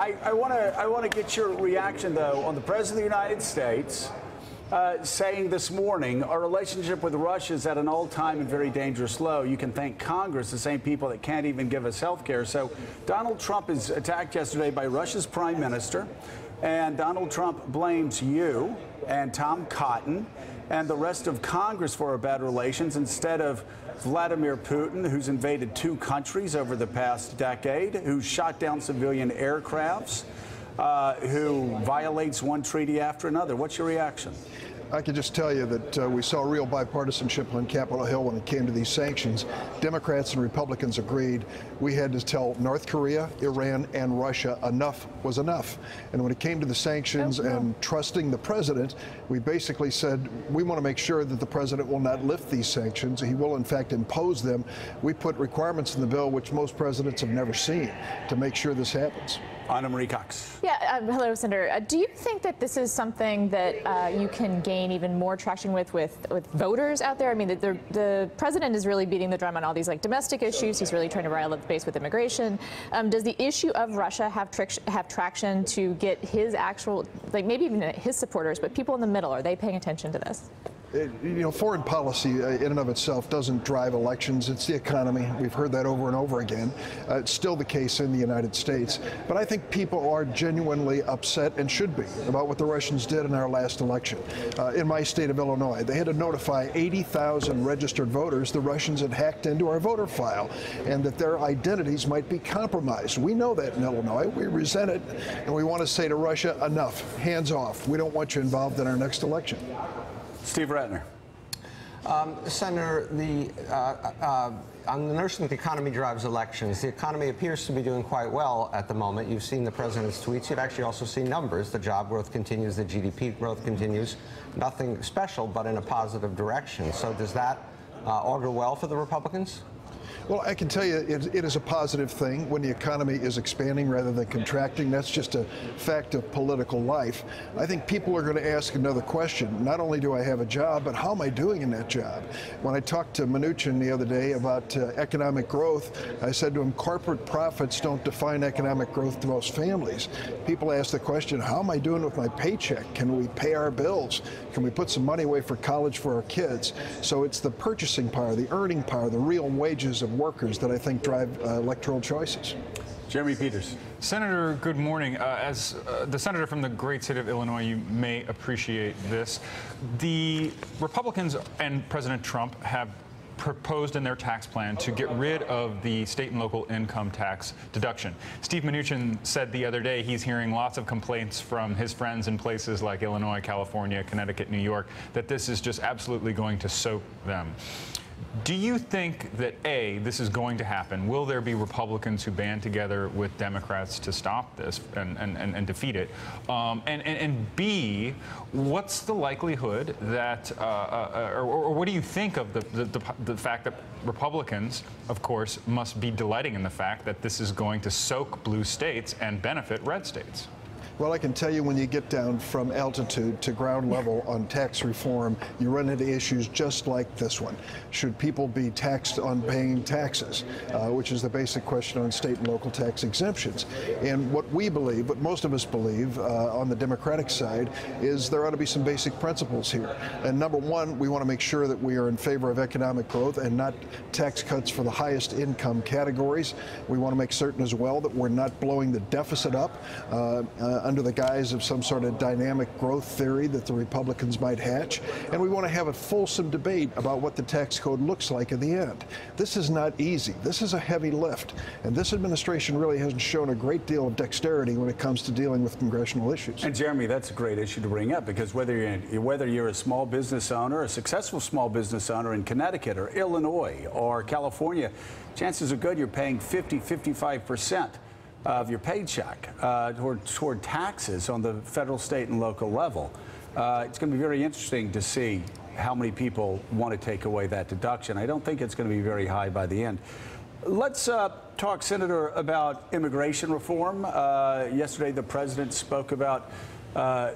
I want to get your reaction, though, on the President of the United States saying this morning our relationship with Russia is at an all-time and very dangerous low. You can thank Congress, the same people that can't even give us health care. So Donald Trump is attacked yesterday by Russia's prime minister, and Donald Trump blames you and Tom Cotton and the rest of Congress for our bad relations instead of Vladimir Putin, who's invaded 2 countries over the past decade, who shot down civilian aircrafts, who violates one treaty after another. What's your reaction? I can just tell you that we saw real bipartisanship on Capitol Hill when it came to these sanctions. Democrats and Republicans agreed we had to tell North Korea, Iran, and Russia enough was enough. And when it came to the sanctions and trusting the president, we basically said we want to make sure that the president will not lift these sanctions. He will, in fact, impose them. We put requirements in the bill which most presidents have never seen to make sure this happens. Ana Marie Cox. Yeah, hello, Senator. Do you think that this is something that you can gain even more traction with voters out there? I mean, the president is really beating the drum on all these domestic issues. He's really trying to rile up the base with immigration. Does the issue of Russia have traction to get his actual, maybe even his supporters, but people in the middle? Are they paying attention to this? Foreign policy in and of itself doesn't drive elections. It's the economy. We've heard that over and over again. It's still the case in the United States. But I think people are genuinely upset, and should be, about what the Russians did in our last election. In my state of Illinois, they had to notify 80,000 registered voters the Russians had hacked into our voter file and that their identities might be compromised. We know that in Illinois. We resent it, and we want to say to Russia, enough, hands off. We don't want you involved in our next election. Steve Ratner. Senator, on the notion that the economy drives elections, the economy appears to be doing quite well at the moment. You've seen the president's tweets. You've actually also seen numbers. The job growth continues. The GDP growth continues. Nothing special, but in a positive direction. So does that augur well for the Republicans? Well, I can tell you it is a positive thing when the economy is expanding rather than contracting. That's just a fact of political life. I think people are going to ask another question. Not only do I have a job, but how am I doing in that job? When I talked to Mnuchin the other day about economic growth, I said to him, corporate profits don't define economic growth to most families. People ask the question, how am I doing with my paycheck? Can we pay our bills? Can we put some money away for college for our kids? So it's the purchasing power, the earning power, the real wages of workers that I think drive electoral choices. Jeremy Peters. Senator, good morning. As the senator from the great state of Illinois, you may appreciate this. The Republicans and President Trump have proposed in their tax plan to get rid of the state and local income tax deduction. Steve Mnuchin said the other day he's hearing lots of complaints from his friends in places like Illinois, California, Connecticut, New York, that this is just absolutely going to soak them. Do you think that, A, this is going to happen? Will there be Republicans who band together with Democrats to stop this and defeat it? And B, what's the likelihood that, or what do you think of the fact that Republicans, of course, must be delighting in the fact that this is going to soak blue states and benefit red states? Well, I can tell you when you get down from altitude to ground level on tax reform, you run into issues just like this one. Should people be taxed on paying taxes, which is the basic question on state and local tax exemptions? And what we believe, what most of us believe on the Democratic side, is there ought to be some basic principles here. And number one, we want to make sure that we are in favor of economic growth and not tax cuts for the highest income categories. We want to make certain as well that we're not blowing the deficit up under the guise of some sort of dynamic growth theory that the Republicans might hatch. And we want to have a fulsome debate about what the tax code looks like in the end. This is not easy. This is a heavy lift. And this administration really hasn't shown a great deal of dexterity when it comes to dealing with congressional issues. And Jeremy, that's a great issue to bring up, because whether you're a small business owner, a successful small business owner in Connecticut or Illinois or California, chances are good you're paying 55% of your paycheck toward taxes on the federal, state, and local level. It's going to be very interesting to see how many people want to take away that deduction. I don't think it's going to be very high by the end. Let's talk, Senator, about immigration reform. Yesterday, the president spoke about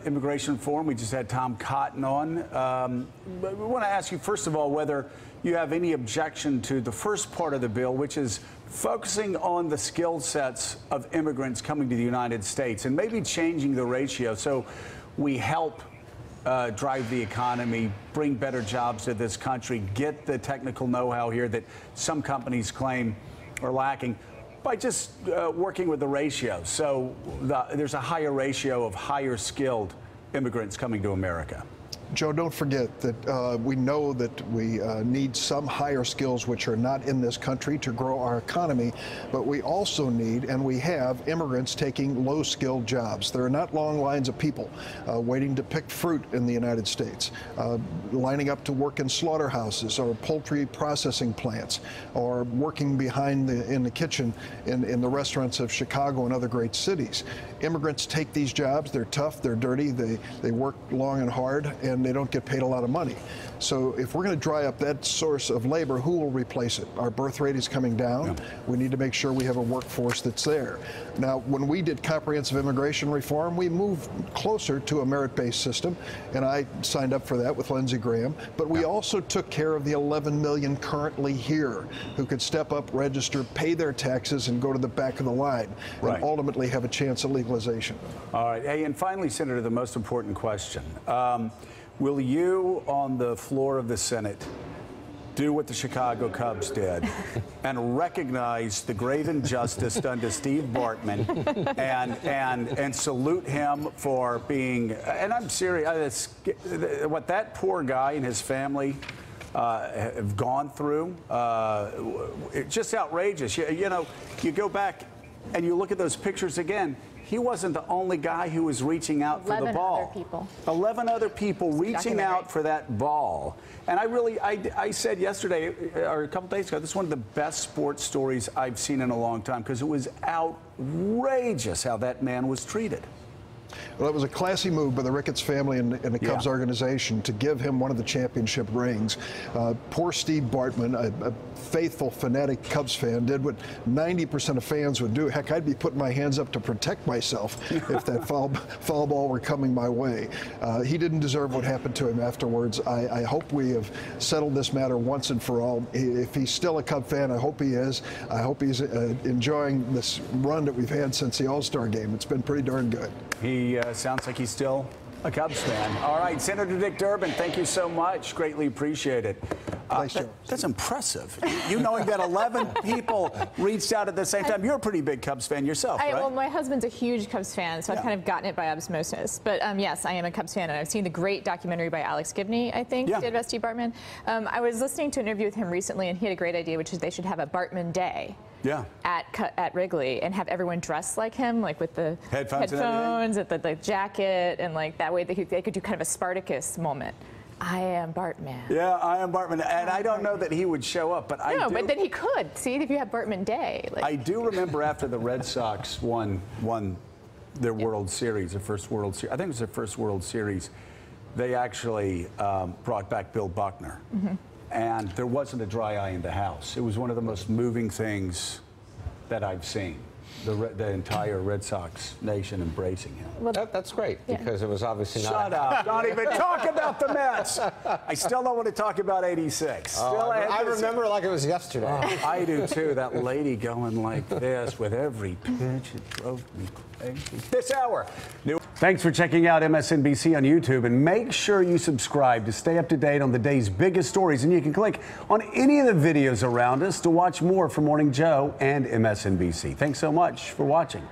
immigration reform. We just had Tom Cotton on. We want to ask you, first of all, whether you have any objection to the first part of the bill, which is focusing on the skill sets of immigrants coming to the United States and maybe changing the ratio so we help drive the economy, bring better jobs to this country, get the technical know-how here that some companies claim are lacking by just working with the ratio. So there's a higher ratio of higher skilled immigrants coming to America. Joe, don't forget that we know that we need some higher skills which are not in this country to grow our economy, but we also need, and we have, immigrants taking low-skilled jobs. There are not long lines of people waiting to pick fruit in the United States, lining up to work in slaughterhouses or poultry processing plants, or working behind in the kitchen in the restaurants of Chicago and other great cities. Immigrants take these jobs. They're tough, they're dirty, they work long and hard, and they don't get paid a lot of money. So if we're going to dry up that source of labor, who will replace it? Our birth rate is coming down. Yeah. We need to make sure we have a workforce that's there. Now, when we did comprehensive immigration reform, we moved closer to a merit-based system, and I signed up for that with Lindsey Graham. But we also took care of the 11 million currently here who could step up, register, pay their taxes, and go to the back of the line, and ultimately have a chance at legalization. All right. Hey, and finally, Senator, the most important question. Will you, on the floor of the Senate, do what the Chicago Cubs did and recognize the grave injustice done to Steve Bartman and salute him for being, and I'm serious, what that poor guy and his family have gone through, it's just outrageous. You know, you go back and you look at those pictures again. He wasn't the only guy who was reaching out for the ball. 11 other people reaching out for that ball. And I said yesterday, or a couple days ago, this is one of the best sports stories I've seen in a long time, because it was outrageous how that man was treated. Well, it was a classy move by the Ricketts family and the Cubs organization to give him one of the championship rings. Poor Steve Bartman, a faithful, fanatic Cubs fan, did what 90% of fans would do. Heck, I'd be putting my hands up to protect myself if that foul ball were coming my way. He didn't deserve what happened to him afterwards. I hope we have settled this matter once and for all. If he's still a Cub fan, I hope he is. I hope he's enjoying this run that we've had since the All-Star game. It's been pretty darn good. He sounds like he's still a Cubs fan. All right, Senator Dick Durbin, thank you so much. Greatly appreciate it. Thanks, Joe. That's impressive. You knowing that 11 people reached out at the same time. You're a pretty big Cubs fan yourself, right? Well, my husband's a huge Cubs fan, so I've kind of gotten it by osmosis. But yes, I am a Cubs fan, and I've seen the great documentary by Alex Gibney, I think, did about Steve Bartman. I was listening to an interview with him recently, and he had a great idea, which is they should have a Bartman Day. At Wrigley, and have everyone dressed like him, like with the headphones and the jacket, and like that way they could do kind of a Spartacus moment. I am Bartman. Yeah, I am Bartman, and I don't know that he would show up, but No, but then he could. See, if you have Bartman Day. Like. I do remember after the Red Sox won their World Series, their first World Series. I think it was their first World Series. They actually brought back Bill Buckner. And there wasn't a dry eye in the house. It was one of the most moving things that I've seen. The entire Red Sox nation embracing him. Well, that's great, because it was obviously not... Shut up. Don't even talk about the Mets. I still don't want to talk about '86. I remember like it was yesterday. I do, too. That lady going like this with every pitch. It drove me crazy. This hour. Thanks for checking out MSNBC on YouTube, and make sure you subscribe to stay up to date on the day's biggest stories. And you can click on any of the videos around us to watch more from Morning Joe and MSNBC. Thanks so much for watching.